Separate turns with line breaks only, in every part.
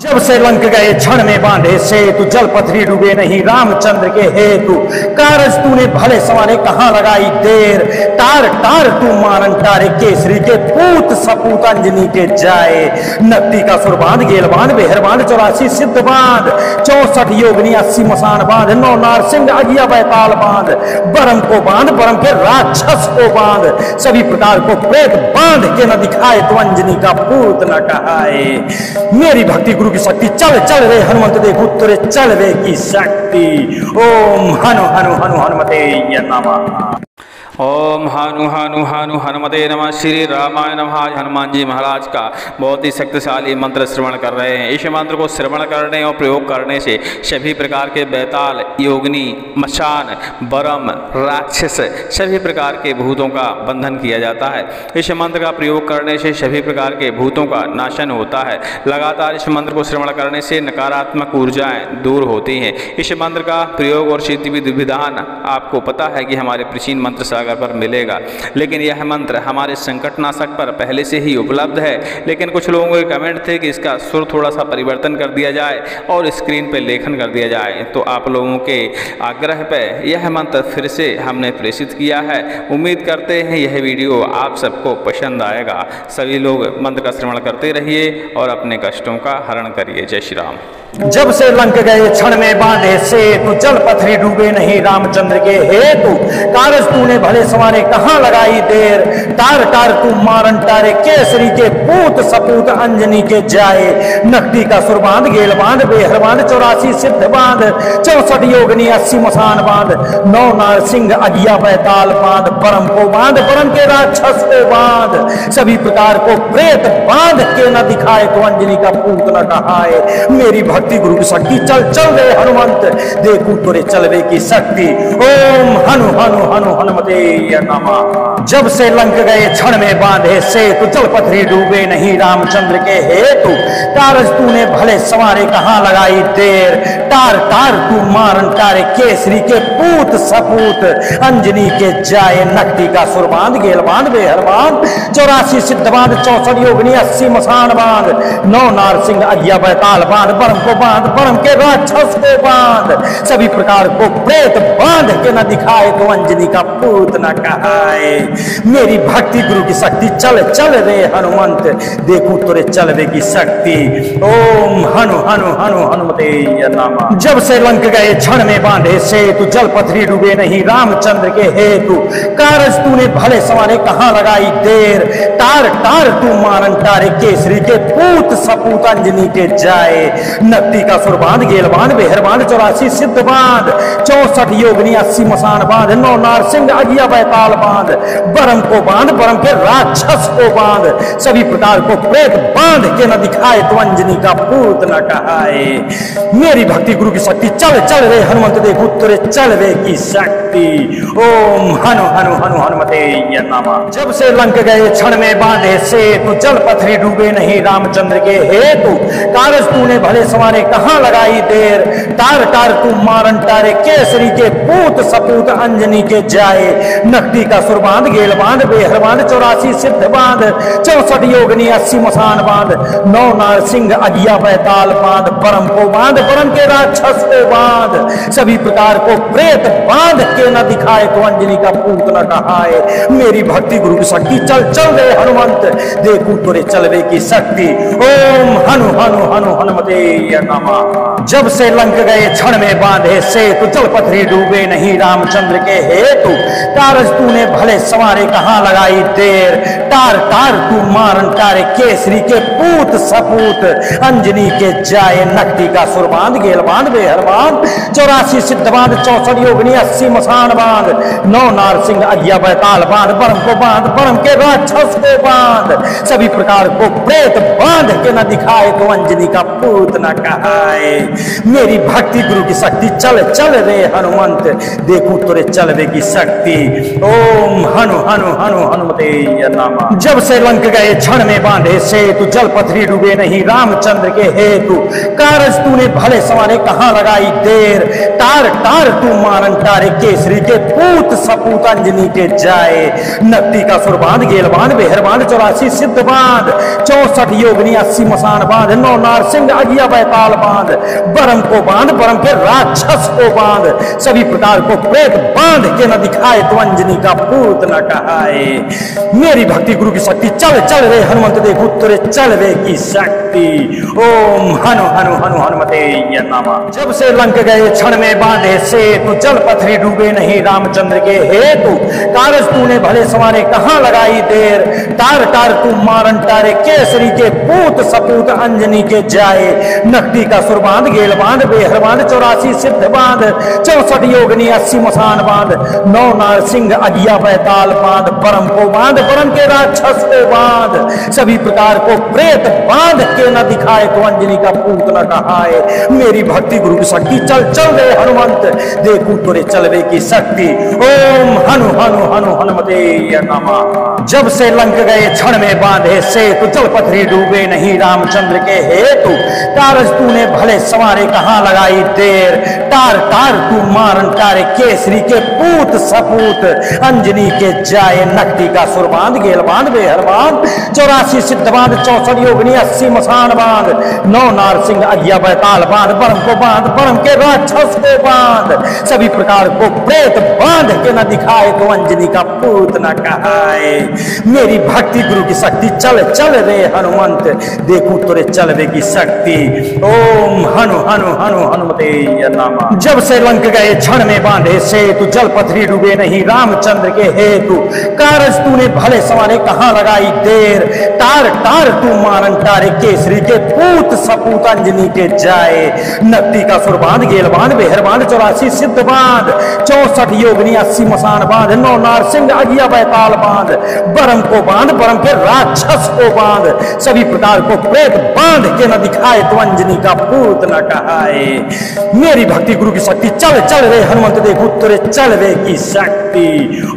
जब से लंक गए क्षण में बांधे से तू जल पथरी डूबे नहीं रामचंद्र के हेतु कारज तूने भले सवारे कहाँ लगाई देर तार तार तू मारन तारे केसरी के पूत सपूत अंजनी के जाए नक्ति का सुर बांध गेल बांध बेहर बांध 84 सिद्ध बांध 64 योगनी 80 मसान बांध 9 नारसिंह अगिया बैताल बांध बरम को बांध बरम के राक्षस को बांध सभी प्रकार को प्रेत बांध के न दिखाए तो अंजनी का पूत न कहाए। मेरी भक्ति गुरु की शक्ति चल चल रे हनुमंत देखो तुरे चल रे की शक्ति। ओम हनु हनु हनु हनुमते नमः।
ओम हनु हनु हनु हनुमते नमः। श्री रामाय नमः। आज हनुमान जी महाराज का बहुत ही शक्तिशाली मंत्र श्रवण कर रहे हैं। इस मंत्र को श्रवण करने और प्रयोग करने से सभी प्रकार के बैताल योगिनी मशान बरम राक्षस सभी प्रकार के भूतों का बंधन किया जाता है। इस मंत्र का प्रयोग करने से सभी प्रकार के भूतों का नाशन होता है। लगातार इस मंत्र को श्रवण करने से नकारात्मक ऊर्जाएं दूर होती हैं। इस मंत्र का प्रयोग और सिद्धि विधि विधान आपको पता है कि हमारे प्राचीन मंत्र सागर पर मिलेगा, लेकिन यह मंत्र हमारे संकटनाशक पर पहले से ही उपलब्ध है। लेकिन कुछ लोगों के कमेंट थे कि इसका सुर थोड़ा सा परिवर्तन कर दिया जाए और स्क्रीन पर लेखन कर दिया जाए, तो आप लोगों के आग्रह पर यह मंत्र फिर से हमने प्रेषित किया है। उम्मीद करते हैं यह वीडियो आप सबको पसंद आएगा। सभी लोग मंत्र का श्रवण करते रहिए और अपने कष्टों का हरण करिए। जय श्री राम।
जब से लंक गए क्षण में बांधे से तू जल पथरी डूबे नहीं रामचंद्र के हेतु कारज तूने भले सवारे कहाँ लगाई देर तार तार तू मारन तारे केसरी के पूत सपूत अंजनी के जाए नकटी का सुर बांध गेल बांध बेहर बांध 84 सिद्ध बांध 64 योगनी 80 मसान बांध 9 नारसिंह अगिया बैताल बांध बरम को बांध बरम के राक्षस को बांध सभी प्रकार को प्रेत बांध के न दिखाए तो अंजनी का पूत न कहाए। मेरी भक्ति गुरु की शक्ति चल चल रे हनुमंत देखू तोरे चलवे की शक्ति। ओम हनु हनु हनु हनुमते नमः। जब से लंक गए क्षण में बांधे से तू जल पथरी डूबे नहीं रामचंद्र के हेतु कारज तूने भले सवारे कहाँ लगाई देर तार तार तू मारन तारे केसरी के पूत सपूत अंजनी के जाए नकटी का सुर बांध गेल बांध बेहर बांध 84 सिद्ध बांध 64 योगनी 80 मसान बांध 9 नारसिंह अगिया बैताल बांध बरम को बांध बरम के राक्षस को बांध सभी प्रकार को प्रेत बांध के न दिखाए तो अंजनी का पूत न कहाए। मेरी भक्ति गुरु की शक्ति चल चल रे हनुमंत देखू तोरे चलवे की शक्ति। ओम हनु हनु हनु हनुमते नमः। जब से लंक गए क्षण में बांधे से तू जल पथरी डूबे नहीं रामचंद्र के हेतु कारज तूने भले सवारे कहाँ लगाई देर तार तार तू मारन तारे केसरी के पूत सपूत अंजनी के जाए नकटी का सुर बांध गेल बांध बेहर बांध 84 सिद्ध बांध 64 योगनी 80 मसान बांध 9 नारसिंह अगिया बैताल बांध बरम को बांध बरम के राक्षस को बांध सभी प्रकार को प्रेत बांध के न दिखाए तो अंजनी का पूत न कहाए। मेरी भक्ति गुरु की शक्ति चल चल रे हनुमंत देखू तुरे चलवे की शक्ति। ओम हनु हनु हनु हनुमते नमः। जब से लंक गए क्षण में बांधे से तू जल पथरी डूबे नहीं रामचंद्र के हेतु कारज तूने भले सवारे कहाँ लगाई देर तार तार तू मारन तारे केसरी के पूत सपूत अंजनी के जाए नकटी का सुर बांध गेल बांध बेहर बांध 84 सिद्ध बांध 64 योगनी 80 मसान बांध 9 नारसिंह अगिया बैताल बांध बरम को बांध बरम के राक्षस को बांध सभी प्रकार को प्रेत बांध के न दिखाए तो अंजनी का पूत न कहाए। मेरी भक्ति गुरु की शक्ति चल चल रे हनुमंत देखू तोरे चलवे की शक्ति। ओम हनु हनु हनु हनुमते नमः। जब से लंक गए क्षण में बांधे से तू जल पथरी डूबे नहीं रामचंद्र के हेतु कारज तूने भले सवारे कहाँ लगाई देर तार तार तू मारन तारे केसरी के पूत सपूत अंजनी के जाए नकटी का सुर बांध गेल बांध बेहर बांध 84 सिद्ध बांध 64 योगनी 80 मसान बांध 9 नारसिंह अगिया बैताल बांध बरम को बांध बरम के राक्षस को बांध सभी प्रकार को प्रेत बांध के न दिखाए तो अंजनी का पूत न कहाए। मेरी भक्ति गुरु की शक्ति चल चल रे हनुमंत देखू तोरे चलवे की शक्ति। ओम हनु हनु हनु हनुमते नमः। जब से लंक गए क्षण में बांधे सेतु, जल पथरी डूबे नहीं रामचंद्र के हेतु। कारज तूने भले सवारे कहाँ लगाई देर, तार तार तू मारन तारे केसरी के पूत सपूत अंजनी के जाए। नक्ति का सुर बांध गेल बांध बेहर बांध 84 सिद्ध बांध, 64 योगनी 80 मसान बांध, 9 नारसिंह अगिया बैताल बांध। बरम को बांध बरम के राक्षस को बांध, सभी प्रकार को प्रेत बांध के न दिखाए तो अंजनी का पूत न कहाए। मेरी भक्ति गुरु की शक्ति चल चल रे हनुमंत देखो तुरे चल रे की शक्ति। ओम हनु हनु हनु हनुमते नमः। जब से लंक गए क्षण में बांधे सेतु, जल पथरी डूबे नहीं रामचंद्र के हेतु। कारज तूने भले सवारे कहाँ लगाई देर, तार तार तू मारन तारे केसरी के पूत सपूत अंजनी के जाए। नकटी का सुर बांध गेल बांध बेहर बांध 84 सिद्ध बांध, 64 योगनी 80 मसान बांध, 9 नारसिंह अगिया बैताल बांध। बरम को बांध बरम के राक्षस को बांध, सभी प्रकार को प्रेत बांध के न दिखाए तो अंजनी का पूत न कहाए। मेरी भक्ति गुरु की शक्ति चल चल रे हनुमंत देखू तोरे चलवे की शक्ति। ओम हनु हनु हनु हनुमते नमः। जब से लंक गए क्षण में बांधे सेतु, जल पथरी डूबे नहीं रामचंद्र के हेतु। कारज तूने भले सवारे कहाँ लगाई देर, तार तार तू मारन तारे केसरी के पूत सपूत अंजनी के जाए। नकटी का सुर बांध गेल बांध बेहर बांध 84 सिद्ध बांध, 64 योगनी 80 मसान बांध, 9 नारसिंह अगिया बैताल बांध। बरम को बांध बरम के राक्षस को बांध, सभी प्रकार को प्रेत बांध के न दिखाए तो अंजनी का पूत न कहाए। मेरी भक्ति गुरु की शक्ति चल चल रे हनुमंत देखू तोरे चलवे की शक्ति। ओम हनु हनु हनु हनुमते नमः। जब से लंक गए क्षण में बांधे सेतु, जल पथरी डूबे नहीं रामचंद्र के हेतु। कारज तूने भले सवारे कहाँ लगाई देर, तार तार तू मारन तारे केसरी के पूत सपूत अंजनी के जाए। नकटी का सुर बांध गेल बांध बेहर बांध 84 सिद्ध बांध, 64 योगनी 80 मसान बांध, 9 नारसिंह अगिया बैताल बांध। बरम को बांध बरम के राक्षस को बांध, सभी प्रकार को प्रेत बांध के न दिखाए तो अंजनी का पूत न कहाए। मेरी भक्ति गुरु की शक्ति चल चल रे हनुमंत देखू तुरे चलवे की शक्ति।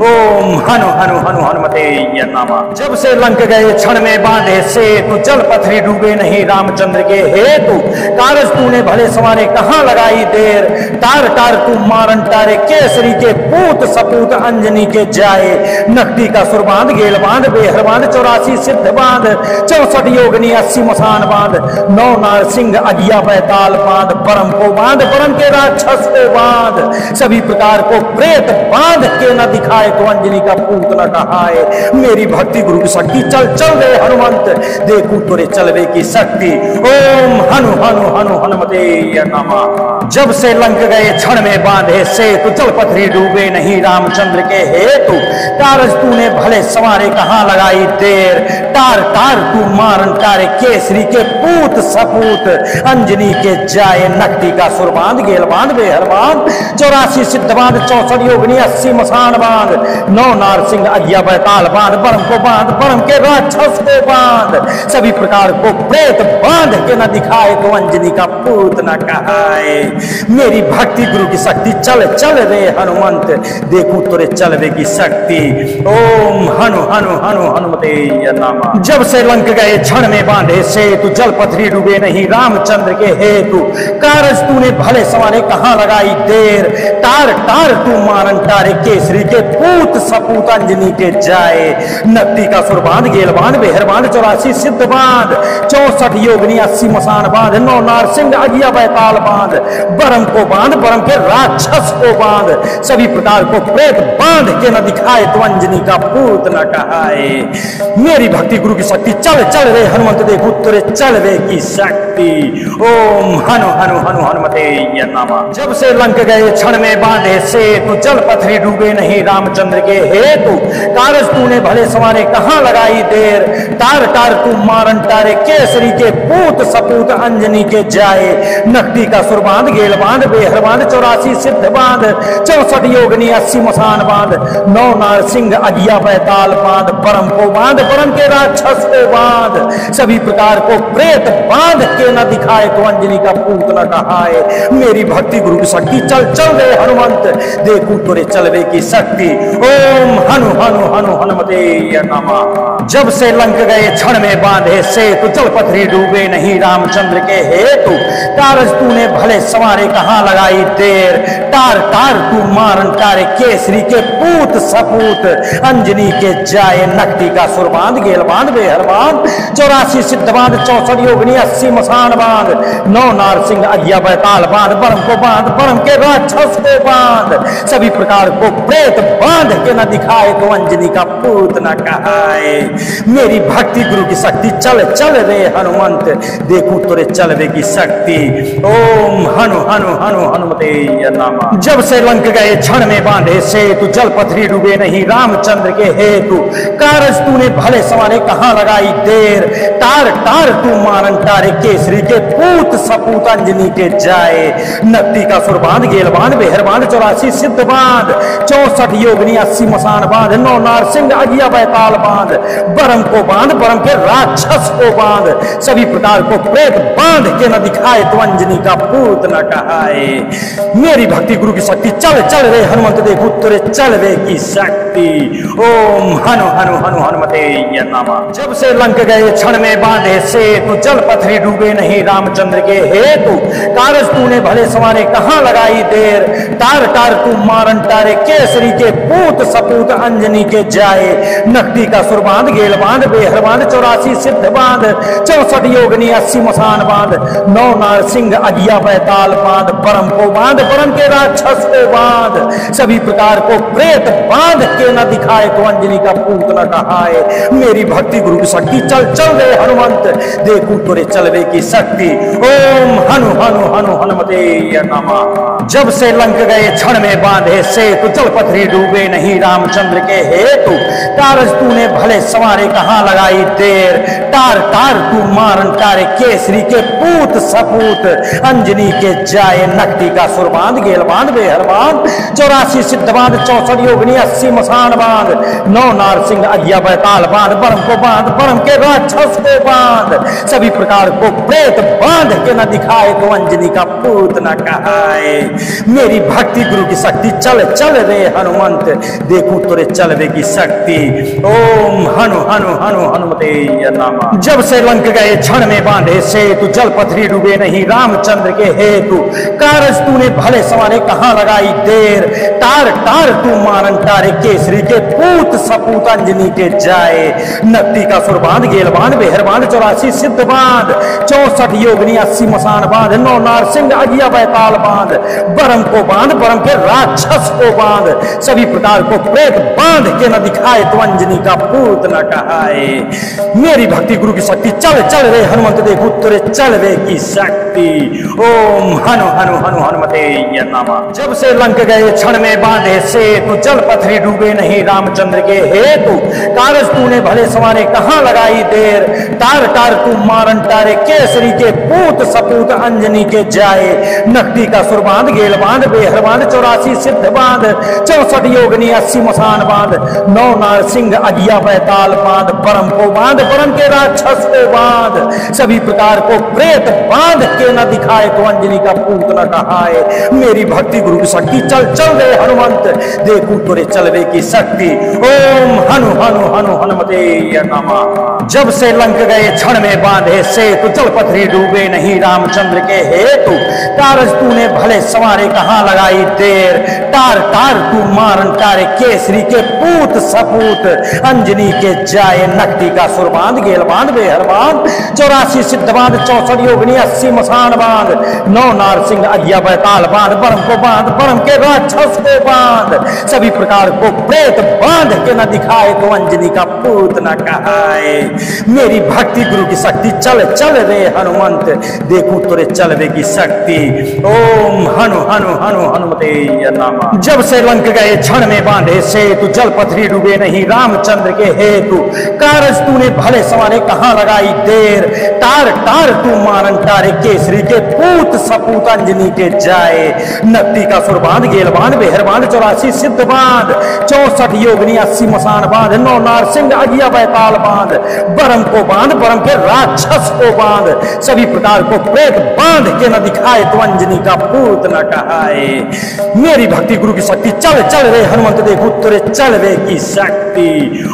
ओम हनु हनु हनु हनुमते नमः। जब से लंक गए क्षण में बांधे सेतु, जल पथरी डूबे नहीं रामचंद्र के हेतु। कारज तूने भले सवारे कहाँ लगाई देर, तार तार तू मारन तारे केसरी के पूत सपूत अंजनी के जाए। नकटी का सुर बांध गेल बांध बेहर बांध 84 सिद्ध बांध, 64 योगनी 80 मसान बांध, 9 नारसिंह अगिया बैताल बांध। बरम को बांध बरम के राक्षस को बांध, सभी प्रकार को प्रेत बांध के न दिखाए तो अंजनी का पूत न कहाए। मेरी भक्ति गुरु की शक्ति चल चल रे हनुमंत देखू तोरे चलवे की शक्ति। ओम हनु हनु हनु हनुमते नमः। जब से लंक गए क्षण में बांधे सेतु, जल पथरी डूबे नहीं रामचंद्र के हेतु। कारज तूने भले सवारे कहाँ लगाई देर, तार तार तू मारन तारे केसरी के पूत सपूत अंजनी के जाए। नकटी का सुर बांध गेल बांध बेहर बांध 84 सिद्ध बांध, 64 योगनी 80 मसान बांध, 9 नारसिंह अगिया बैताल बांध। बरम को बांध बरम के राक्षस को बांध, सभी प्रकार को प्रेत बांध के न दिखाए तो अंजनी का पूत न कहाए। मेरी भक्ति गुरु की शक्ति चल चल रे हनुमंत देखू तोरे चलवे की शक्ति। ओम हनु हनु हनु हनुमते नमः। जब से लंक गए क्षण में बांधे सेतु, जल पथरी डूबे नहीं रामचंद्र के हेतु। कारज तूने भले सवारे कहाँ लगाई देर, तार तार तू मारन तारे केसरी के पूत सपूत अंजनी के जाए। नकटी का सुर बांध गेल बांध बेहर बांध 84 सिद्ध बांध, 64 योगनी 80 मसान बांध, 9 नारसिंह अगिया बैताल बांध। बरम को बांध बरम के राक्षस को बांध, सभी प्रकार को प्रेत बांध के न दिखाए तो अंजनी का पूत न कहाए। मेरी भक्ति गुरु की शक्ति चल चल रे हनुमंत देखू तुरे चलवे की शक्ति। ओम हनु हनु हनु हनुमते नमः। जब से लंक गए क्षण में बांधे सेतु, जल पथरी डूबे नहीं रामचंद्र के हेतु। कारज तूने भले सवारे कहाँ लगाई देर, तार तार तू मारन तारे केसरी के पूत सपूत अंजनी के जाए। नकटी का सुर बांध गेल बांध बेहर बांध 84 सिद्ध बांध, 64 योगनी 80 मसान बांध, 9 नारसिंह अगिया बैताल बांध। बरम को बांध बरम के राक्षस को बांध, सभी प्रकार को प्रेत बांध के न दिखाए तो अंजनी का पूत न कहाए। मेरी भक्ति गुरु की शक्ति चल चल रे हनुमंत देखू तोरे चलवे की शक्ति। ओम हनु हनु हनु हनुमते नमः। जब से लंक गए क्षण में बांधे सेतु, जल पथरी डूबे नहीं रामचंद्र के हेतु। कारज तूने भले संवारे कहाँ लगाई देर, तार तार तू मारन तारे केसरी के पूत सपूत। अंजनी के जाए नकटी का सुर बांध, गेल बांध बेहर बांध, 84 सिद्ध बांध, 64 योगनी 80 मसान बांध, 9 नार सिंह अज्ञा बैताल बांध, बरम को बांध बरम के राक्षस को बांध। सभी प्रकार को प्रेत बांध के न दिखाए तो अंजनी का पूत न कहाए। मेरी भक्ति गुरु की शक्ति, चल चल रे हनुमंत, देखूं तोरे चलवे की शक्ति। ओम हनु हनु हनु हनुमते नमः। जब से लंक गए क्षण में बांधे सेतु, जल पथरी डूबे नहीं रामचंद्र के हेतु। कारज तूने भले संवारे कहाँ लगाई देर, तार तार तू मारन तारे केसरी के पूत सपूत। अंजनी के जाए नकटी का सुर बांध, गेल बांध बेहर बांध, 84 सिद्ध बांध, 64 योगनी 80 मसान बांध, 9 नार सिंह अज्ञा बैताल बांध, बरम को बांध बरम के राक्षस को बांध। सभी प्रकार को प्रेत बांध के न दिखाए तो अंजनी का पूत न कहाए। मेरी भक्ति गुरु की शक्ति, चल चल रे हनुमंत, देखो तेरे चलवे की शक्ति। ओम हनु हनु हनु हनुमते नमः। जब से लंक गए क्षण में बांधे सेतु, जल पथरी डूबे नहीं रामचंद्र के हेतु। कारज तूने भले संवारे कहाँ लगाई देर, तार तार तू मारन तारे केसरी के पूत सपूत। अंजनी के जाए नकटी का सुर बांध, गेल बांध बेहर बांध, 84 सिद्ध बांध, 64 योगनी 80 मसान बांध, 9 नार सिंह अज्ञा बैताल बांध, बरम को बांध बरम के राक्षस को बांध। सभी प्रकार को प्रेत बांध के न दिखाए तो अंजनी का पूत न कहाए। मेरी भक्ति गुरु की शक्ति, चल चल रे हनुमंत, देखूं तोरे चलवे की शक्ति। ओम हनु हनु हनु हनुमते नमः। जब से लंक गए क्षण में बांधे सेतु, जल पथरी डूबे नहीं रामचंद्र के हेतु। कारज तूने भले संवारे कहाँ लगाई देर, तार तार तू मारन तारे केसरी के पूत सपूत। अंजनी के जाए नकटी का सुर बांध, गेल बांध बेहर बांध, 84 सिद्ध बांध, 64 योगनी 80 मसान बांध, 9 नार सिंह अज्ञा बैताल बांध, बरम को बांध बरम के राक्षस को बांध। सभी प्रकार को प्रेत बांध के न दिखाए तो अंजनी का पूत न कहाए। मेरी भक्ति गुरु की शक्ति, चल चल रे हनुमंत, देखूं तोरे चलवे की शक्ति। ओम हनु हनु हनु हनुमते नमः। जब से लंक गए क्षण में बांधे सेतु, जल पथरी डूबे नहीं रामचंद्र के हेतु। कारज तूने भले संवारे कहाँ लगाई देर, तार तार तू मारन तारे केसरी के पूत सपूत। अंजनी के जाए नकटी का सुर बांध, गेल बांध बेहर बांध, 84 सिद्ध बांध, 64 योगनी 80 मसान बांध, 9 नार सिंह अज्ञा बैताल बांध, बरम को बांध बरम के राक्षस को बांध। सभी प्रकार को प्रेत बांध के न दिखाए तो अंजनी का पूत न कहाए। मेरी भक्ति गुरु की शक्ति, चल चल रे हनुमंत, देखो तेरे चलवे की शक्ति। ओम हनु हनु हनु हनुमते नमः। जब से लंक गए क्षण में बांधे सेतु, जल पथरी डूबे नहीं रामचंद्र के हेतु। कारज तूने भले संवारे कहाँ लगाई देर, तार तार तू मारन तारे केसरी के पूत सपूत। अंजनी के जाए नकटी का सुर बांध, गेल बांध बेहर बांध, 84 सिद्ध बांध, 64 योगनी 80 मसान बांध, 9 नार सिंह अज्ञा बैताल बांध, बरम को बांध बरम के राक्षस को बांध। सभी प्रकार को प्रेत बांध के न दिखाए तो अंजनी का पूत न कहाए। मेरी भक्ति गुरु की शक्ति, चल चल रे हनुमंत, देखूं तोरे चलवे की शक्ति। ओम हनु हनु हनु हनुमते नमः। जब से लंक गए क्षण में बांधे सेतु, जल पथरी डूबे नहीं रामचंद्र के हेतु। कारज तूने भले संवारे कहाँ लगाई देर, तार तार तू मारन तारे केसरी के पूत सपूत। अंजनी के जाए नकटी का सुर बांध, गेल बांध बेहर बांध, 84 सिद्ध बांध, 64 योगनी 80 मसान बांध, 9 नार सिंह अज्ञा बैताल बांध, बरम को बांध बरम के राक्षस को बांध। सभी प्रकार को प्रेत बांध के न दिखाए तो अंजनी का पूत न कहाए। मेरी भक्ति गुरु की शक्ति, चल चल रे हनुमंत, देखूं तोरे चलवे की शक्ति। ओम हनु हनु हनु हनुमते नमः। जब से लंक गए क्षण में बांधे सेतु, जल पथरी डूबे नहीं रामचंद्र के हेतु। कारज तूने भले संवारे कहाँ लगाई देर, तार तार तू मारन तारे केसरी के पूत सपूत। अंजनी के जाए नकटी का सुर बांध, गेल बांध बेहर बांध, 84 सिद्ध बांध, 64 योगनी 80 मसान बांध, 9 नार सिंह अज्ञा बैताल बांध, बरम को बांध बरम के राक्षस को बांध। सभी प्रकार को प्रेत बांध के न दिखाए तो अंजनी का पूत न कहाए। मेरी भक्ति गुरु की शक्ति चल चल रे हनुमंत देखो तुरे चल रे की शक्ति।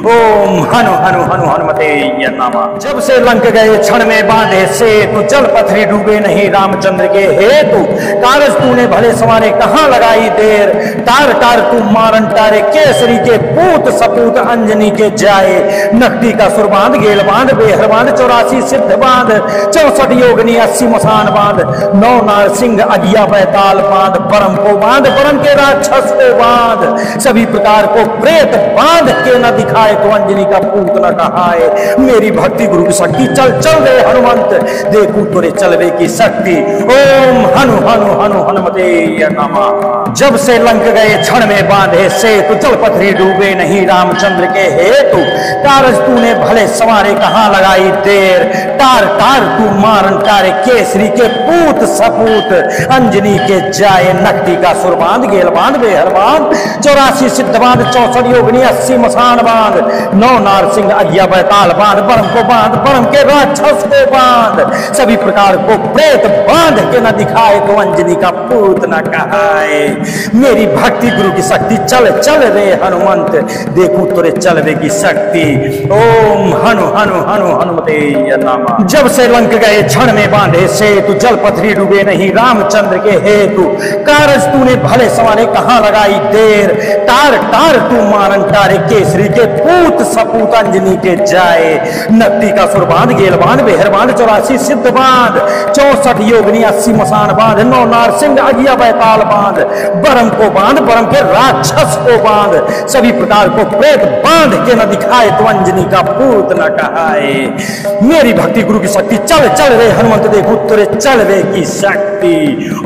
ओम हनु हनु हनु हनुमते नमः। जब से लंक गए क्षण में बांधे से तू जल पथरी डूबे नहीं रामचंद्र के हेतु। कारज तूने भले सवारे कहाँ लगाई देर। तार तार तू मारन तारे केसरी के पूत सपूत अंजनी के जाए। नकटी का सुर बांध गेल बांध बेहर बांध 84 सिद्ध बांध 64 योगनी 80 मसान बांध 9 नार सिंह अगिया बैताल बांध परम को बांध परम के राक्षस को बांध। सभी प्रकार को प्रेत बांध के न दिखाए तो अंजनी का पूत न कहाए। मेरी भक्ति गुरु की शक्ति चल चल रे हनुमंत देखू तुरे चलवे की शक्ति। ओम हनु हनु हनु हनुमते नमः। जब से लंक गए क्षण में बांधे से तू जल पथरी डूबे नहीं रामचंद्र के हेतु। कारज तूने भले सवारे कहाँ लगाई देर। तार तार तू मारन तारे केसरी के पूत सपूत अंजनी के जाए। नकटी का सुर बांध गेल बांध बेहर बांध 84 सिद्ध बांध 64 योगनी 80 मसान बांध 9 नार सिंह अगिया बैताल बांध परम को बांध परम के राक्षस को बांध। सभी प्रकार को प्रेत बांध के न दिखाए तो अंजनी का पूत न कहाए। मेरी भक्ति गुरु की शक्ति चल चल रे हनुमंत देखू तुरे चलवे की शक्ति। ओम हनु हनु हनु हनुमते नमः। जब से लंक गए क्षण में बांधे से तू जल पथरी डूबे नहीं रामचंद्र के हेतु। कारज तूने भले सवारे कहाँ लगाई देर। तार तार तू मारन तारे केसरी के पूत सपूत अंजनी के जाए। नकटी का सुर बांध गेल बांध बेहर बांध 84 सिद्ध बांध 64 योगनी 80 मसान बांध 9 नार सिंह अगिया बैताल बांध बरम को बांध बरम के राक्षस को बांध। सभी प्रकार को प्रेत बांध के न दिखाए तो अंजनी का पूत न कहाए। मेरी भक्ति गुरु की शक्ति चल चल रे हनुमंत देखू तुरे चलवे की शक्ति।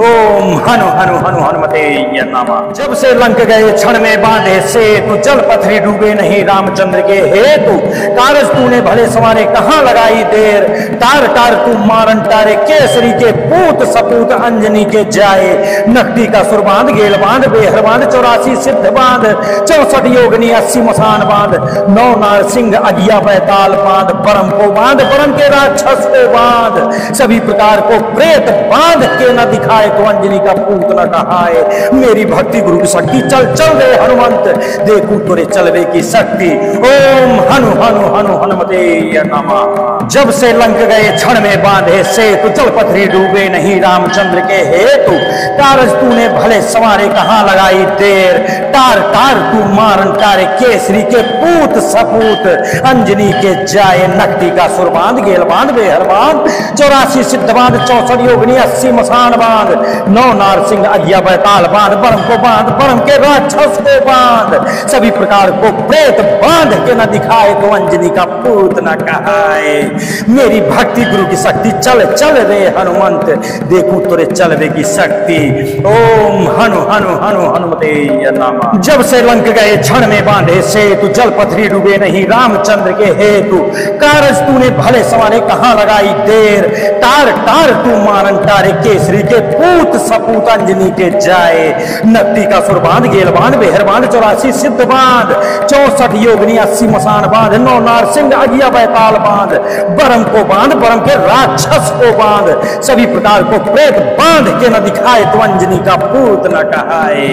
ओम हनु हनु हनु हनुमते नमः। जब से लंक गए क्षण में बांधे से तू जल पथरी डूबे नहीं रामचंद्र के हेतु। कारज तूने भले सवारे कहाँ लगाई देर। तार तार तू मारन तारे केसरी के पूत सपूत अंजनी के जाए। नकटी का सुर बांध गेल बांध बेहर बांध 84 सिद्ध बांध 64 योगनी 80 मसान बांध 9 नार सिंह अगिया बैताल बांध परम को बांध परम के राक्षस को बांध। सभी प्रकार को प्रेत बांध के न दिखाए तो अंजनी का पूत न कहाए। मेरी भक्ति गुरु की शक्ति चल चल रे हनुमंत देखू तुरे चलवे की शक्ति। ओम हनु हनु हनु हनुमते नमः। जब से लंक गए क्षण में बांधे से तू जल पथरी डूबे नहीं रामचंद्र के हेतु। कारज तूने भले सवारे कहाँ लगाई देर। तार तार तू मारन तारे केसरी के पूत सपूत अंजनी के जाए। नकटी का सुर बांध गेल बांध बेहर बांध 84 सिद्ध बांध 64 योगनी 80 मसान बांध 9 नार सिंह अगिया बैताल बांध बरम को बांध बरम के राक्षस को बांध। सभी प्रकार को प्रेत बांध के न दिखाए तो अंजनी का पूत न कहाए। मेरी भक्ति गुरु की शक्ति चल चल रे हनुमंत देखू तुरे चलवे की शक्ति। ओम हनु हनु हनु हनुमते नमः। जब से लंक गए क्षण में बांधे से तू जल पथरी डूबे नहीं रामचंद्र के हेतु। कारज तूने भले सवारे कहाँ लगाई देर। तार तार तू मारन तारे केसरी के पूत सपूत अंजनी के जाए। नकटी का सुर बांध गेल बांध बेहर बांध 84 सिद्ध बांध 64 योगनी 80 मसान बांध 9 नार सिंह अगिया बैताल बांध बरम को बांध बरम के राक्षस को बांध। सभी प्रकार को प्रेत बांध के न दिखाए तो अंजनी का पूत न कहाए।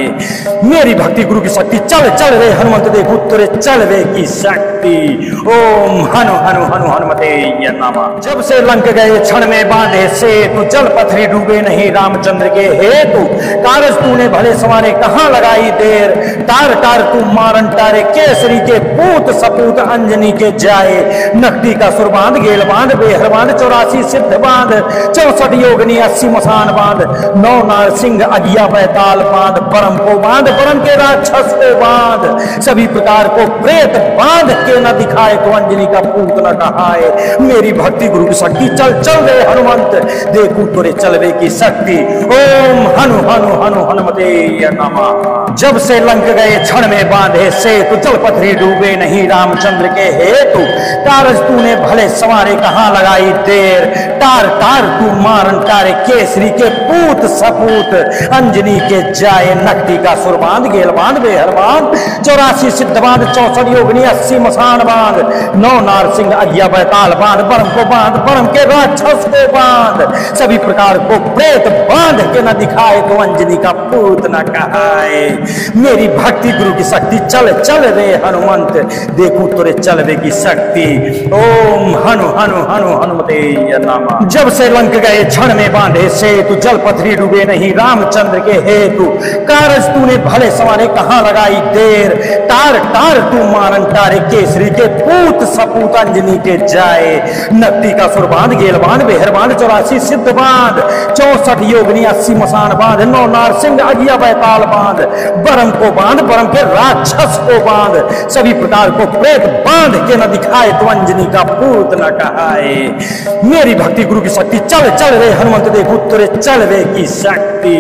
मेरी भक्ति गुरु की शक्ति चल चल रे हनुमंत देखू तुरे चलवे की शक्ति। ओम हनु हनु हनु हनुमते नमः। जब से लंक गए क्षण में बांधे से तू जल पथरी डूबे नहीं रामचंद्र के हेतु। कारज तूने भले सवारे कहाँ लगाई देर। तार तार तू मारन तारे केसरी के पूत सपूत अंजनी के जाए। नकटी का सुर बांध गेल बांध बेहर बांध 84 सिद्ध बांध 64 योगनी 80 मसान बांध 9 नार सिंह अगिया बैताल बांध परम को बांध परम के राक्षस को बांध। सभी प्रकार को प्रेत बांध के न दिखाए तो अंजनी का पूत न कहाए। मेरी भक्ति गुरु की शक्ति चल चल रे हनुमंत देखू तुरे चलवे की शक्ति। ओम हनु हनु हनु हनुमते नमः। जब से लंक गए क्षण में बांधे से तू जल पथरी डूबे नहीं रामचंद्र के हेतु। कारज तूने भले सवारे कहाँ लगाई देर। तार तार तू मारन तारे केसरी के पूत सपूत अंजनी के जाए। नकटी का सुर बांध गेल बांध बेहर बांध 84 सिद्ध बांध 64 योगनी 80 मसान बांध 9 नार सिंह अगिया बैताल बांध बरम को बांध बरम के राक्षस को बांध, सभी प्रकार को प्रेत बांध के न दिखाए तो अंजनी का पूत न कहाए। मेरी भक्ति गुरु की शक्ति चल चल रे हनुमंत, देखूं तोरे चलवे की शक्ति। ओम हनु हनु हनु हनुमते नमः। जब से लंक गए क्षण में बांधे सेतु, जल पथरी डूबे नहीं रामचंद्र के हेतु। कारज तूने भले सवारे कहाँ लगाई देर, तार तार तू मारन तारे केसरी के पूत सपूत अंजनी के जाए। नक्ति का सुर बांध, गेल बांध, बेहर बांध, 84 सिद्ध बांध, 64 योगनी 80 मसान बांध, 9 नारसिंह अगिया बैताल बांध, बरम को बांध, बरम के राक्षस को बांध, सभी प्रकार को प्रेत बांध के न दिखाए तो अंजनी का पूत न कहाए। मेरी भक्ति गुरु की शक्ति चल चल रे हनुमंत, देखो तुरे चलवे की शक्ति।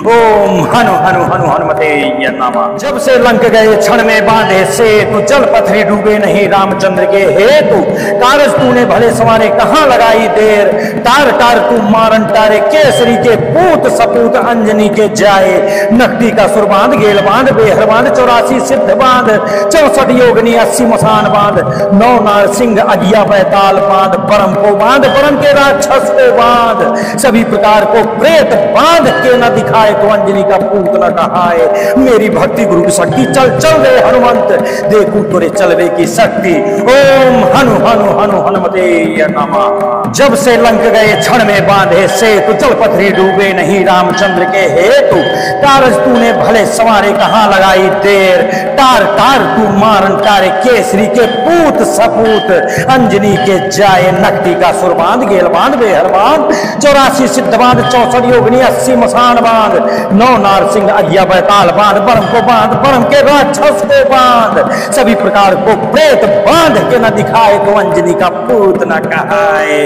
ओम हनु हनु हनु हनुमते नमः। जब से लंक गए क्षण में बांधे सेतु, जल पथरी डूबे नहीं रामचंद्र के हेतु। कारज तूने भले सवारे कहाँ लगाई देर, तार तार तू मारन तारे केसरी के पूत सपूत अंजनी के जाए। नकटी का सुर बांध, गेल बांध, बेहर बांध, 84 सिद्ध बांध, 64 योगनी 80 मसान बांध, 9 नारसिंह अगिया बैताल बांध, परम को बांध, परम के राक्षस को बांध, सभी प्रकार को प्रेत बांध के न दिखाए तो अंजनी का पूत न कहाए। मेरी भक्ति गुरु की शक्ति चल चल रे हनुमंत, देखूं तोरे चलवे की शक्ति। ओम हनु हनु हनु हनुमते नमः। जब से लंक गए क्षण में बांधे सेतु, जल पथरी डूबे नहीं रामचंद्र के हेतु। कारज तूने भले सवारे कहाँ लगाई देर, तार तार तू मारन तारे केसरी के पूत सपूत अंजनी के जाए। नकटी का सुर बांध, गेल बांध, बेहर बांध, 84 सिद्ध बांध, 64 योगनी 80 मसान बांध, 9 नारसिंह अगिया बैताल बांध, बरम को बांध, बरम के राक्षस को बांध, सभी प्रकार को प्रेत बांध के न दिखाए तो अंजनी का पूत न कहाए।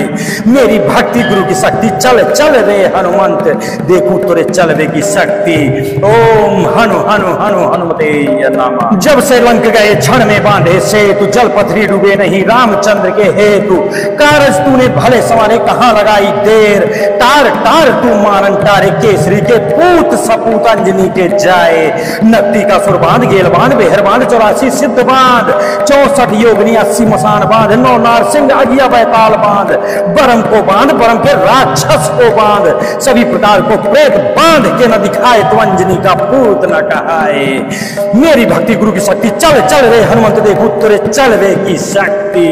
मेरी भक्ति गुरु की शक्ति चल चल रे हनुमंत, देखूं तोरे चलवे की शक्ति। ओम हनु हनु हनु हनुमते नमः। जब से लंक गए क्षण में बांधे सेतु, जल पथरी डूबे नहीं रामचंद्र के हेतु। कारज तूने भले सवारे कहाँ लगाई देर, तार तार तू मारन तारे केसरी के पूत सपूत अंजनी के जाए। नकटी का सुर बांध, गेल बांध, बेहर बांध, 84 सिद्ध बांध, 64 योगनी 80 मसान बांध, 9 नारसिंह अगिया बैताल बांध, बरम को बांध, बरम के राक्षस को बांध, सभी प्रकार को प्रेत बांध के न दिखाए तो अंजनी का पूत न कहाए। मेरी भक्ति गुरु की शक्ति चल चल रे हनुमंत, देखो तुरे चलवे की शक्ति।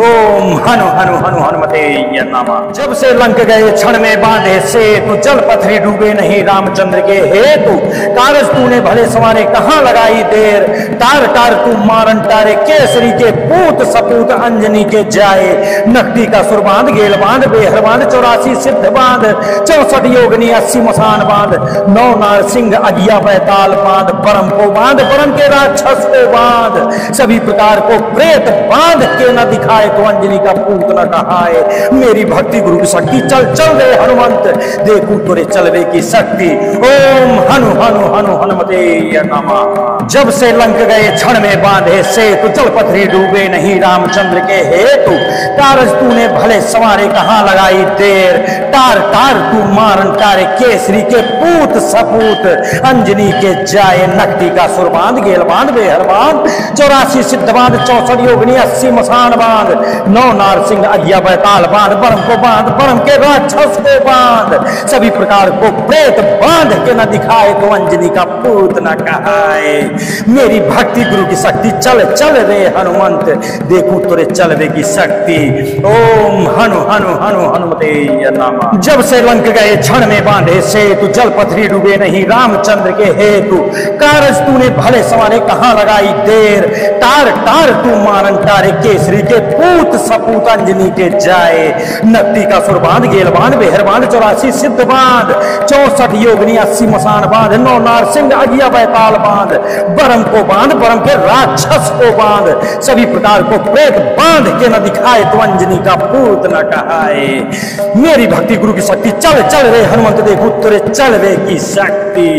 ओम हनु हनु हनु हनुमते नमः। जब से लंक गए क्षण में बांधे सेतु, जल पथरी डूबे नहीं रामचंद्र के हेतु। कारज तूने भले सवारे कहाँ लगाई देर, तार तार तू मारन तारे केसरी के पूत सपूत अंजनी के जाए। नकटी का सुर बांध, गेल बांध, बेहर बांध, 84 सिद्ध बांध, 64 योगनी 80 मसान बांध, 9 नारसिंह अगिया बैताल बांध, परम को बांध, परम के राक्षस को बांध, सभी प्रकार को प्रेत बांध के न दिखाए तो अंजनी का पूत न कहाए। मेरी भक्ति गुरु की शक्ति चल चल रे हनुमंत, देखूं तोरे चलवे की शक्ति। ओम हनु हनु हनु हनुमते नमः। जब से लंक गए क्षण में बांधे सेतु, जल पथरी डूबे नहीं रामचंद्र के हेतु। कारज तूने भले सवारे कहाँ लगाई देर, तार तार तू मारन तारे केसरी के पूत सपूत अंजनी के जाए। नकटी का सुर बांध, गेल बांध, बेहर बांध, 84 सिद्ध बांध, 64 योगनी 80 मसान बांध, 9 नारसिंह अगिया बैताल बांध, बरम को बांध, बरम के राक्षस को बांध, सभी प्रकार को प्रेत बांध के न दिखाए तो अंजनी का पूत न कहाए। मेरी भक्ति गुरु की शक्ति चल चल रे हनुमंत, देखूं तोरे चलवे की शक्ति। ओम हनु हनु हनु हनुमते नमः। जब से लंक गए क्षण में बांधे सेतु, जल पथरी डूबे नहीं रामचंद्र के हेतु। कारज तूने भले सवारे कहाँ लगाई देर, तार तार तू मारन तारे केसरी के पूत सपूत अंजनी के जाए। नकटी का सुर बांध, गेल बांध, बेहर बांध, 84 सिद्ध बांध, 64 योगनी 80 मसान बांध, 9 नारसिंह अगिया बैताल बांध, बरम को बांध, बरम के राक्षस को बांध, सभी प्रकार को प्रेत बांध के न दिखाए तो अंजनी का पूत न कहाए। मेरी भक्ति गुरु की शक्ति चल चल रे हनुमंत, देखो तुरे चलवे की शक्ति।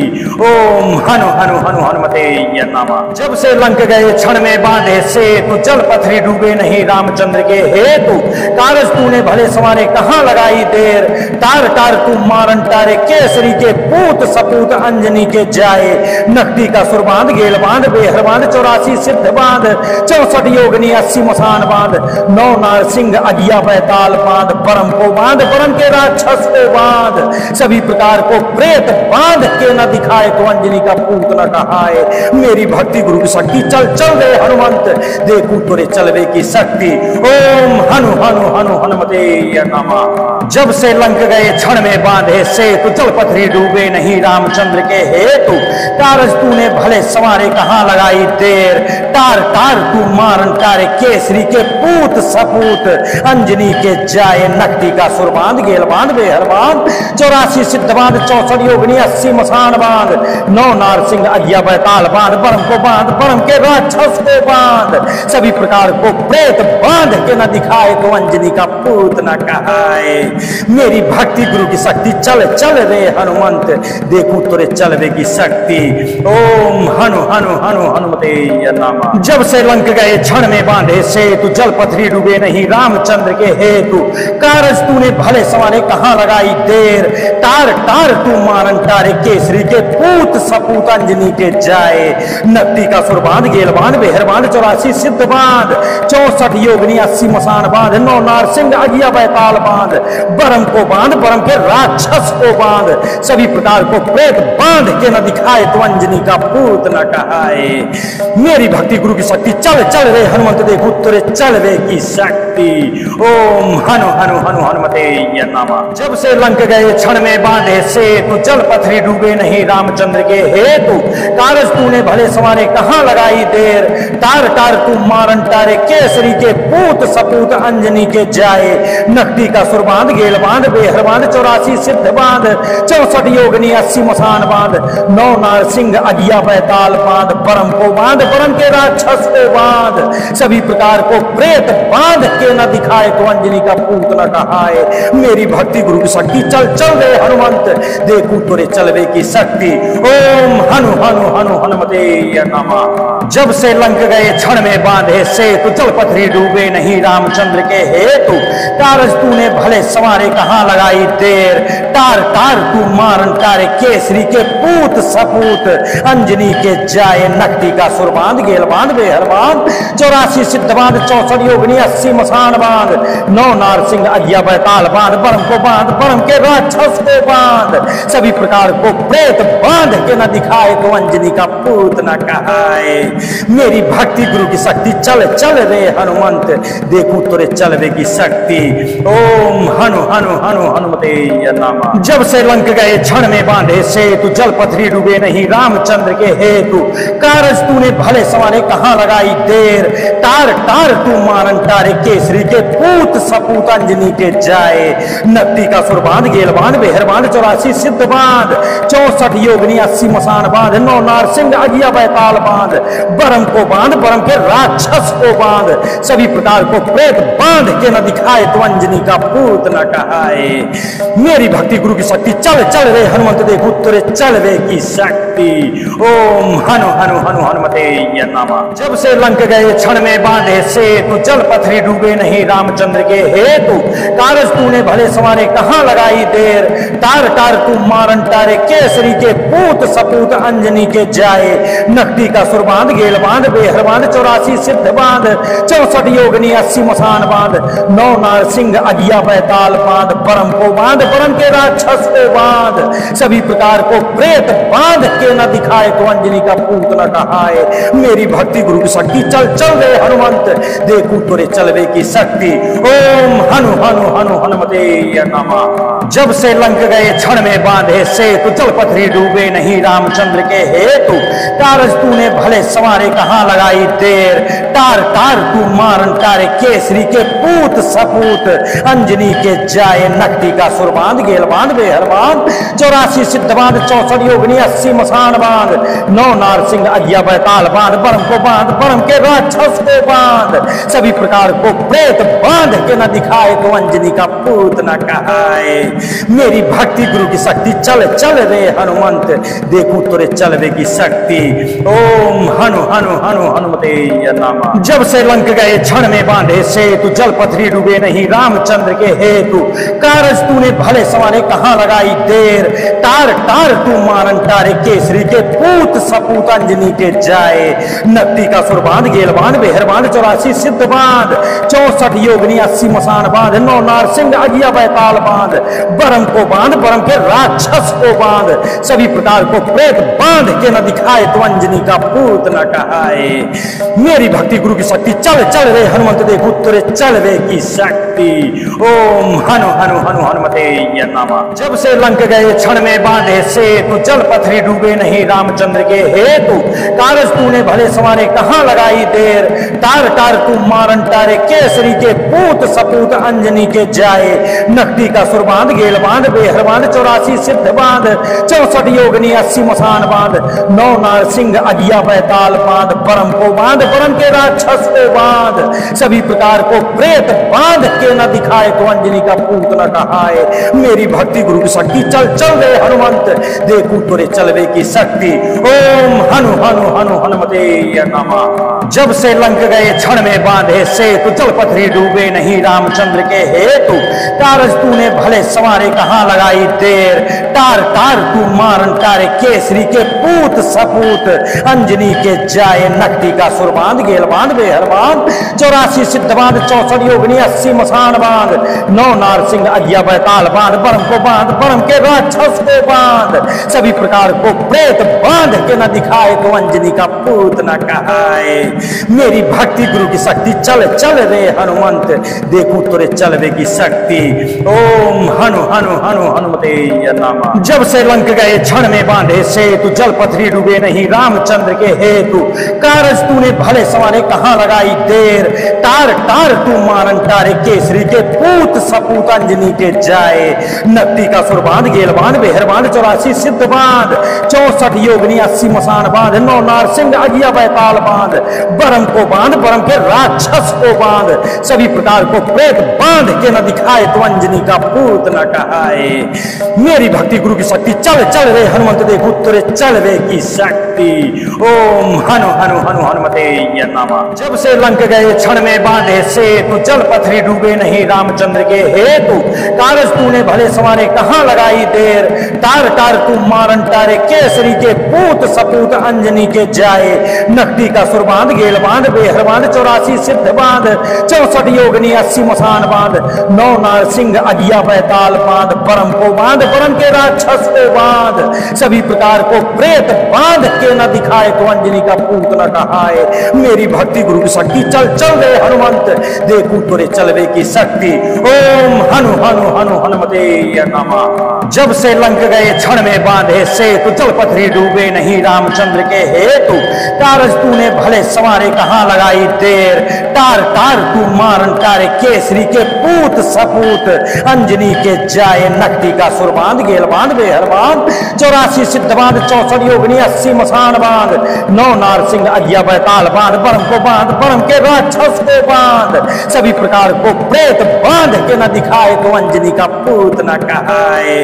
ओम हनु हनु हनु हनुमते नमः। जब से लंक गए क्षण में बांधे सेतु, जल पथरी डूबे नहीं रामचंद्र के हेतु। कारज तूने भले सवारे कहाँ लगाई देर, तार तार तू मारन तारे केसरी के पूत सपूत अंजनी के जाए। नकटी का सुर बांध, गेल बांध, बेहर बांध, 84 सिद्ध बांध, 64 योगनी 80 मसान बांध, 9 नारसिंह अगिया बैताल बांध, परम को को बांध, परम के राक्षस को बांध, सभी प्रकार को प्रेत बांध के न दिखाए तो अंजनी का पूत न कहाए। मेरी भक्ति गुरु की शक्ति, चल चल रे हनुमंत, देखू तोरे चलवे की शक्ति। ओम हनु हनु हनु हनुमते नमः। जब से लंक गए क्षण में बांधे सेतु, जल पथरी डूबे नहीं रामचंद्र के हेतु, कारज तूने भले सवारे कहाँ लगाई देर, तार तार तू मारन तारे केसरी के पूत सपूत, अंजनी के जाए नकटी का सुर बांध, गेल बांध बेहर बांध, 84 सिद्ध बांध, 64 योगिनी 80 मसान बांध, 9 नार सिंह अज्ञा बैताल बांध, बरम को बांध, बरम के राक्षस को बांध, सभी प्रकार को प्रेत बांध के न दिखाए तो अंजनी का पूत न कहाए। मेरी भक्ति गुरु की शक्ति, चल चल रे हनुमंत, देखू तोरे चलवे की शक्ति। ओम हनु हनु हनु हनुमते नमः। जब से लंक गए क्षण में बांधे सेतु, जल पथरी डूबे नहीं रामचंद्र के हेतु, कारज तूने भले सवारे कहाँ लगाई देर, तार तार तू मारन तारे केसरी के पूत सपूत, अंजनी के जाए नकटी का सुर बांध, गेल बांध बेहर बांध, 84 सिद्ध बांध, 64 योगिनी 80 मसान बांध, 9 नार सिंह अज्ञा बैताल बांध, बरम को बांध, बरम के राक्षस को बांध, सभी प्रकार को प्रेत बांध के न दिखाए तो अंजनी का पूत न कहाए। मेरी भक्ति गुरु की शक्ति, चल चल रे हनुमंत, देखू तोरे चलवे की शक्ति। ओम हनु हनु हनु हनुमते नमः। जब से लंक गए क्षण में बांधे सेतु, जल पथरी डूबे नहीं रामचंद्र के हेतु, कारज तूने भले सवारे कहाँ लगाई देर, तार तार तू मारन तारे केसरी के पूत सपूत, अंजनी के जाए नकटी का सुर बांध, गेल बांध बेहर बांध, 84 सिद्ध बांध, 64 योगिनी 80 मसान बांध, 9 नार सिंह अज्ञा बैताल बांध, बरम को बांध, बरम के राक्षस को बांध, सभी प्रकार को प्रेत बांध के न दिखाए तो अंजनी का पूत न कहाए। मेरी भक्ति गुरु की शक्ति, चल चल रे हनुमंत, देखू तोरे चलवे की शक्ति। ओम हनु हनु हनु हनुमते नमः। जब से लंक गए क्षण में बांधे सेतु, जल पथरी डूबे नहीं रामचंद्र के हेतु, कारज तूने भले सवारे कहाँ लगाई देर, तार तार तू मारन तारे केसरी के पूत सपूत, अंजनी के जाए नकटी का सुर बांध, गेल बांध बेहर बांध, 84 सिद्ध बांध, 64 योगिनी 80 मसान बांध, 9 नार सिंह अज्ञा बैताल बांध, बरम को बांध, बरम के राक्षस को बांध, सभी प्रकार को प्रेत बांध के न दिखाए तो अंजनी का पूत न कहाए। मेरी भक्ति गुरु की शक्ति, चल चल रे हनुमंत, देखू तोरे चलवे की शक्ति। ओम हनु हनु हनु हनुमते नमः। जब से लंक गए क्षण में बांधे सेतु, जल पथरी डूबे नहीं रामचंद्र के हेतु, कारज तूने भले सवारे कहाँ लगाई देर, तार तार तू मारन तारे केसरी के पूत सपूत, अंजनी के जाए नकटी का सुर बांध, गेल बांध बेहर बांध, 84 सिद्ध बांध, 64 योगिनी 80 मसान बांध, 9 नार सिंह अज्ञा बैताल बांध, बरम को बांध, बरम के राक्षस को बांध, सभी प्रकार को प्रेत बांध के न दिखाए तो अंजनी का पूत न कहाए। मेरी भक्ति गुरु की शक्ति, चल चल रे हनुमंत, देखू तोरे चलवे की शक्ति। ओम हनु हनु हनु हनुमते नमः। जब से लंक गए क्षण में बांधे सेतु, जल पथरी डूबे नहीं रामचंद्र के हेतु, कारज तूने भले सवारे कहाँ लगाई देर, तार तार तू मारन तारे केसरी के पूत सपूत, अंजनी के जाए नकटी का सुर बांध, गेल बांध बेहर बांध, 84 सिद्ध बांध, 64 योगिनी 80 मसान बांध, 9 नार सिंह अज्ञा बैताल बांध, बरम को बांध, बरम के राक्षस को बांध, सभी प्रकार को प्रेत बांध के न दिखाए तो अंजनी का पूत न कहाए। मेरी भक्ति गुरु की शक्ति, चल चल रे हनुमंत, देखू तोरे चलवे की शक्ति। ओम हनु हनु हनु हनुमते नमः। जब से लंक गए क्षण में बांधे सेतु, जल पथरी डूबे नहीं रामचंद्र के हेतु, कारज तूने भले सवारे कहाँ लगाई देर, तार तार तू मारन तारे केसरी के पूत सपूत, अंजनी के जाए नकटी का सुर बांध, गेल बांध बेहर बांध, 84 सिद्ध बांध, 64 योगिनी 80 मसान बांध, 9 नार सिंह अज्ञा बैताल बांध, बरम को बांध, बरम के राक्षस को बांध, सभी प्रकार को प्रेत बांध के न दिखाए तो अंजनी का पूत न कहाए। मेरी भक्ति गुरु की शक्ति, चल चल रे हनुमंत, देखू तोरे चलवे की शक्ति। ओम हनु हनु हनु हनुमते नमः। जब से लंक गए क्षण में बांधे सेतु, जल पथरी डूबे नहीं रामचंद्र के हेतु, कारज तूने भले सवारे कहाँ लगाई देर, तार तार तू मारन तारे केसरी के पूत सपूत अंजनी के जाए। नकटी का सुर बांध गेल बांध बेहर बांध 84 सिद्ध बांध 64 योगनी 80 मसान बांध 9 नारसिंह अगिया बैताल बांध बरम को बांध बरम के राक्षस को बांध सभी प्रकार को प्रेत बांध के न दिखाए तो अंजनी का पूत न कहाए। मेरी भक्ति गुरु की शक्ति चल चल रे हनुमंत देख उत्तरे चल रे की शक्ति। ओम हनु हनु हनु हनुमते नमः। जब से लंक गए क्षण में बांधे से तू जल पथरी डूबे नहीं रामचंद्र के हेतु कारज तूने भले सवारे कहाँ लगाई देर। तार तार तू मारन तारे केसरी के पूत सपूत अंजनी के जाए। नकटी का सुर बांध गेल बांध बेहर बांध 84 सिद्ध बांध 64 योगनी 80 मसान बांध 9 नारसिंह अगिया बैताल बांध बरम को बांध बरम के राक्षस को बांध सभी प्रकार को प्रेत बांध के न दिखाए तो अंजनी का पूत न कहाए। मेरी भक्ति गुरु की शक्ति चल चल रे हनुमंत देखू तोरे चलवे की शक्ति। ओम हनु हनु हनु हनुमते नमः। जब से लंक गए क्षण में बांधे से तू जल पथरी डूबे नहीं रामचंद्र के हेतु कारज तूने भले सवारे कहाँ लगाई देर। तार तार तू मारन तारे केसरी के पूत सपूत अंजनी के जाए। नकटी का सुर बांध गेल बांध बेहर बांध 84 सिद्ध बांध 64 योगनी 80 मसान बांध 9 नारसिंह अगिया बैताल बांध बरम को बांध बरम के राक्षस को बांध सभी प्रकार को प्रेत बांध के न दिखाए तो अंजनी का पूत न कहाए। मेरी भक्ति गुरु की शक्ति चल चल रे हनुमंत देखू तोरे चलवे की शक्ति। ओम हनु हनु हनु हनुमते नमः। जब से लंक गए क्षण में बांधे से तू जल पथरी डूबे नहीं रामचंद्र के हेतु कारज तूने भले सवारे कहाँ लगाई देर। तार तार तू मारन तारे केसरी के पूत सपूत अंजनी के जाए। नकटी का सुर बांध गेल बांध बेहर बांध 84 सिद्ध बांध 64 योगनी 80 मसान बांध 9 नारसिंह अगिया बैताल बांध बरम को बांध बरम के राक्षस को बांध सभी प्रकार को प्रेत बांध के न दिखाए तो अंजनी का पूत न कहाए। मेरी भक्ति गुरु की शक्ति चल चल रे हनुमंत देखू तोरे चलवे की शक्ति। ओम हनु हनु हनु हनुमते नमः। जब से लंक गए क्षण में बांधे से तू जल पथरी डूबे नहीं रामचंद्र के हेतु कारज तूने भले सवारे कहाँ लगाई देर। तार तार तू मारन तारे केसरी के पूत सपूत अंजनी के जाए। नकटी का सुर बांध गेल बांध बेहर बांध 84 सिद्ध बांध 64 योगनी 80 मसान बांध 9 नारसिंह अगिया बैताल बांध बरम को बांध बरम के राक्षस को बांध सभी प्रकार को प्रेत बांध के न दिखाए तो अंजनी का पूत न कहाए। मेरी भक्ति गुरु की शक्ति चल चल रे हनुमंत देखू तोरे चलवे की शक्ति। ओम हनु हनु हनु हनुमते नमः। जब से लंक गए क्षण में बांधे से तू जल पथरी डूबे नहीं रामचंद्र के हेतु कारज तूने भले सवारे कहाँ लगाई देर। तार तार तू मारन तारे केसरी के पूत सपूत अंजनी के जाए। नकटी का सुर बांध गेल बांध बेहर बांध 84 सिद्ध बांध 64 योगनी 80 मसान बांध 9 नारसिंह अगिया बैताल बांध बरम को बांध बरम के राक्षस को बांध सभी प्रकार को प्रेत बांध के न दिखाए तो अंजनी का पूत न कहाए।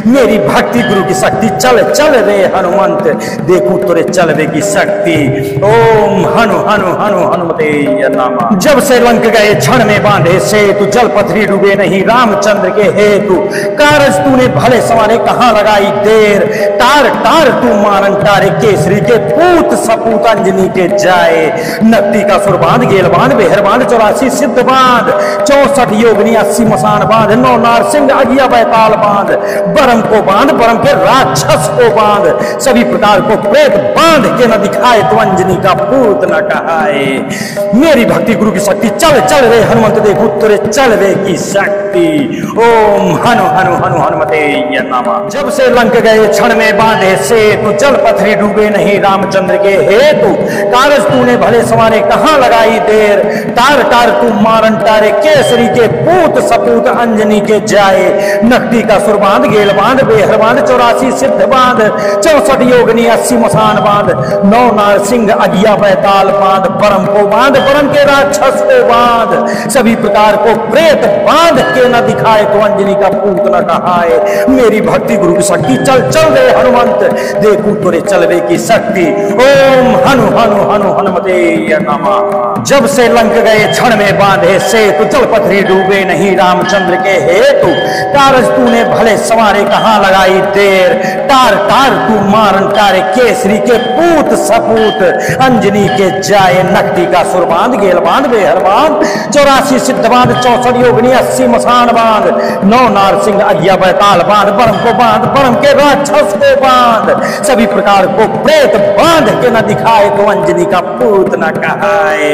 मेरी भक्ति गुरु की शक्ति चल चल रे हनुमंत देखू तोरे चलवे की शक्ति। ओम हनु हनु हनु हनुमते नमः। जब से लंक गए क्षण में बांधे से तू जल पथरी डूबे नहीं रामचंद्र के हेतु कारज तूने भले सवारे कहाँ लगाई देर। तार तार तू मारन तारे केसरी के पूत सपूत अंजनी के जाए। नकटी का सुर बांध गेल बांध बेहर बांध 84 सिद्ध बांध 64 योगनी 80 मसान बांध 9 नारसिंह अगिया बैताल बांध बरम को बांध बरम के राक्षस को बांध सभी प्रकार को प्रेत बांध के न दिखाए तो अंजनी का पूत न कहाए। मेरी भक्ति गुरु की शक्ति चल चल रे हनुमंत देखू तोरे चलवे की शक्ति। ओम हनु हनु हनु हनुमते नमः। जब से लंक गए क्षण में बांधे से तू जल पथरी डूबे नहीं रामचंद्र के हेतु कारज तूने भले सवारे कहाँ लगाई देर। तार तार तू मारन तारे केसरी के पूत सपूत अंजनी के जाए। नकटी का सुर बांध गेल बांध बेहर बांध 84 सिद्ध बांध 64 योगनी 80 मसान बांध 9 नारसिंह अगिया बैताल बांध बरम को बांध बरम के राक्षस को बांध सभी प्रकार को प्रेत बांध के न दिखाए तो अंजनी का पूत न कहाए। मेरी भक्ति गुरु की शक्ति चल चल रे हनुमंत देखू तोरे चलवे की शक्ति। ओम हनु हनु हनु हनुमते नमः। जब से लंक गए क्षण में बांधे से तू जल पथरी डूबे नहीं रामचंद्र के हेतु कारज तूने भले सवारे कहाँ लगाई देर। देर, तार तार तू मारन तारे केसरी के पूत सपूत, अंजनी के जाए नकटी का सुर बांध, गेल बांध बेहर बांध, 84 सिद्ध बांध, 64 योगनी, 80 मसान बांध, 9 नारसिंह अज्ञा बैताल बांध, बरम को बांध, बरम के राक्षस को बांध, सभी प्रकार को प्रेत बांध के न दिखाए तो अंजनी का पूत न कहाए।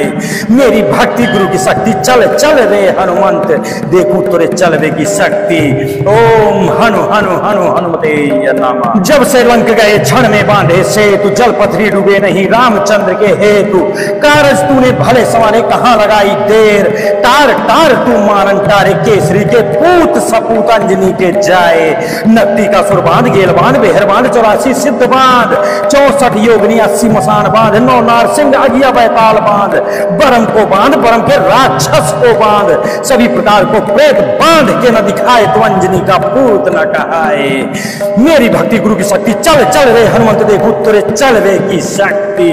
मेरी भक्ति गुरु की शक्ति चल चल रे हनुमंत, देखूं तुरे चलवे की शक्ति। ओम हनु हनु हनु हनुमते नमः। जब से लंक गए क्षण में बांधे से, तू जल पथरी डूबे नहीं रामचंद्र के हेतु, कारज तूने भले सवारे कहाँ लगाई देर, तार तार तू मारन तारे केसरी के पूत सपूत, अंजनी के जाए नकटी का सुर बांध, गेल बांध बेहर बांध, 84 सिद्ध बांध, 64 योगनी, 80 मसान बांध, 9 नारसिंह अज्ञा बैताल बांध, बरम को बांध, बरम के राक्षस को बांध, सभी प्रकार को प्रेत बांध के न दिखाए तो अंजनी का पूत न कहाए। मेरी भक्ति गुरु की शक्ति चल चल रे हनुमंत, देखो तुरे चलवे की शक्ति।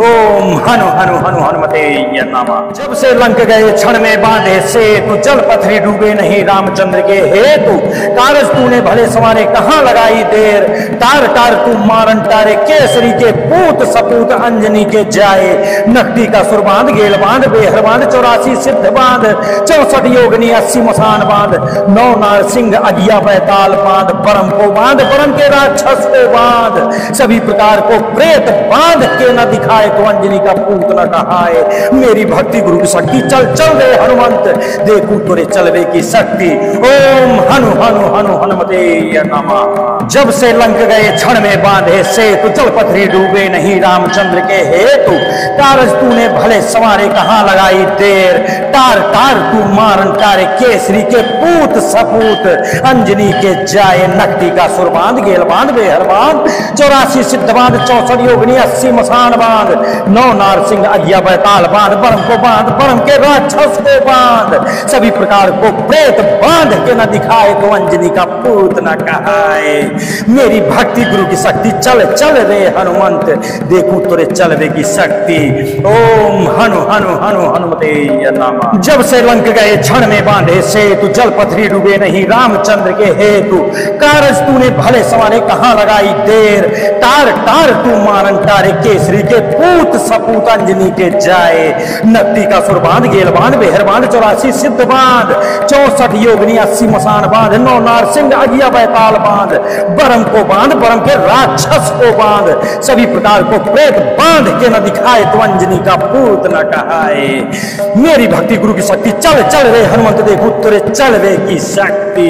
ओम हनु हनु हनु हनुमते नमः। जब से लंक गए क्षण में बांधे से, तू जल पथरी डूबे नहीं रामचंद्र के हेतु, कारज तूने भले सवारे कहाँ लगाई देर, तार तार तू मारन तारे केसरी के पूत सपूत, अंजनी के जाए नकटी का सुर बांध, गेल बांध बेहर बांध, 84 सिद्ध बांध, 64 योगनी, 80 मसान बांध, 9 नारसिंह अज्ञा बैताल बांध, बरम को बांध, बरम के राक्षस को बांध, सभी प्रकार को प्रेत बांध के न दिखाए तो अंजनी का पूत न कहाए। मेरी भक्ति गुरु की शक्ति चल चल रे हनुमंत, देखूं तुरे चलवे की शक्ति। ओम हनु हनु हनु हनुमते नमः। जब से लंक गए क्षण में बांधे से, तू जल पथरी डूबे नहीं रामचंद्र के हेतु, कारज तूने भले सवारे कहाँ लगाई देर, तार तार तू मारन तारे केसरी के पूत सपूत, अंजनी के जाए नकटी का सुर बांध, गेल बांध बेहर बांध, 84 सिद्ध बांध, 64 योगनी, 80 मसान बांध, 9 नारसिंह अज्ञा बैताल बांध, बरम को बांध, बरम के राक्षस को बांध, सभी प्रकार को प्रेत बांध के न दिखाए तो अंजनी का पूत न कहाए। मेरी भक्ति गुरु की शक्ति चल चल रे हनुमंत, देखूं तुरे चलवे की शक्ति। ओम हनु हनु हनु हनुमते नमः। जब से लंक गए क्षण में बांधे से, तू जल पथरी डूबे नहीं रामचंद्र के हेतु, कारज तूने भले सवारे कहाँ लगाई देर, तार तार तू मारन तारे केसरी के पूत सपूत, अंजनी के जाए नकटी का सुर बांध, गेल बांध बेहर बांध, 84 सिद्ध बांध, 64 योगनी, 80 मसान बांध, 9 नारसिंह अज्ञा बैताल बांध, बरम को बांध, बरम के राक्षस को बांध, सभी प्रकार को प्रेत बांध के न दिखाए तो अंजनी का पूत न कहाए। मेरी भक्ति गुरु की शक्ति चल चल रे हनुमंत, देखो तुरे चलवे की शक्ति।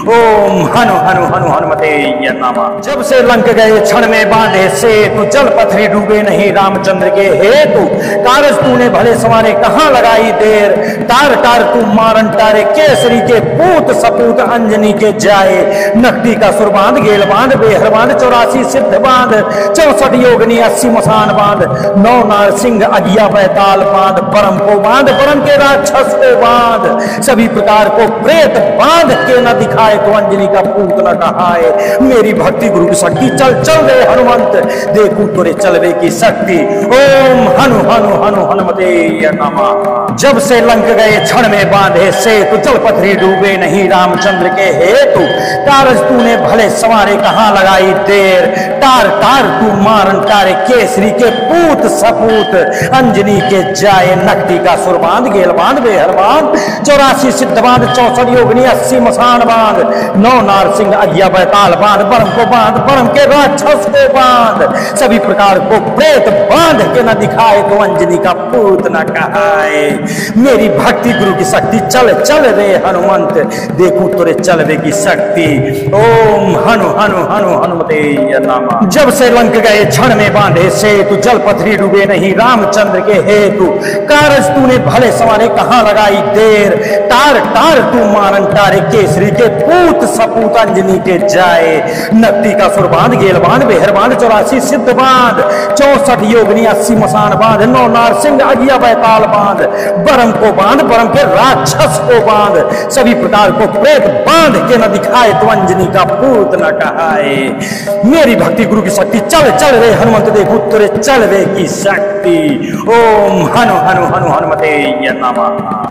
ओम हनु हनु हनु हनुमते नमः। जब से लंक गए क्षण में बांधे से, तू जल पथरी डूबे नहीं रामचंद्र के हेतु, कारज तूने भले सवारे कहाँ लगाई देर, तार तार तू मारन तारे केसरी के पूत सपूत, अंजनी के जाए नकटी का सुर बांध, गेल बांध बेहर बांध, 84 सिद्ध बांध, 64 योगनी, 80 मसान बांध, 9 नारसिंह अज्ञा बैताल बांध, बरम को बांध, बरम के राक्षस को बांध, सभी प्रकार को प्रेत बांध के न दिखाए तो अंजनी का पूत न कहाए। मेरी भक्ति गुरु की शक्ति चल चल रे हनुमंत, देखूं तुरे चलवे की शक्ति। ओम हनु हनु हनु हनुमते नमः। जब से लंक गए क्षण में बांधे से, तू जल पथरी डूबे नहीं रामचंद्र के हेतु, कारज तूने भले सवारे कहाँ लगाई देर, तार तार तू मारन तारे केसरी के पूत सपूत, अंजनी के जाए नकटी का सुर बांध, गेल बांध बेहर बांध, 84 सिद्ध बांध, 64 योगनी, 80 मसान बांध, 9 नारसिंह अज्ञा बैताल बांध, बरम को बांध, बरम के राक्षस को बांध, सभी प्रकार को प्रेत बांध के न दिखाए तो अंजनी का पूत न कहाए। मेरी भक्ति गुरु की शक्ति चल चल रे हनुमंत, देखूं तुरे चलवे की शक्ति। ओम हनु हनु हनु हनुमते नमः। जब से लंक गए क्षण में बांधे से, तू जल पथरी डूबे नहीं रामचंद्र के हेतु, कारज तूने भले सवारे कहाँ लगाई देर, तार तार तू मारन तारे केसरी के पूत सपूत, अंजनी के जाए नकटी का सुर बांध, गेल बांध बेहर बांध, 84 सिद्ध बांध, 64 योगनी, 80 मसान बांध, 9 नारसिंह अज्ञा बैताल बांध, बरम को बांध, बरम के राक्षस को बांध, सभी प्रकार को प्रेत बांध के न दिखाए तो अंजनी का पूत न कहाए। मेरी भक्ति गुरु की शक्ति चल चल रे हनुमंत, देखो तुरे चलवे की शक्ति। ओम हनु हनु हनु हनुमते नमः।